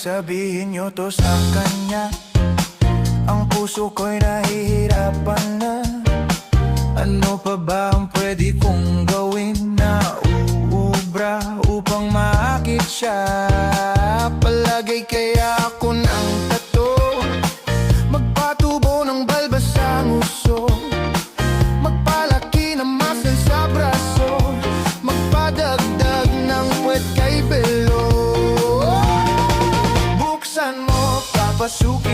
sabihin nyo to sa kanya. Ang puso ko'y nahihirapan na. Ano pa ba ang pwede kong gawin na uubra upang maakit siya? Palagay kaya ako ng tato, magpatubo ng balbas sa nguso, magpalaki ng muscle sa braso, magpadagdag ng puwet kay belo. Buksan mo, papasukin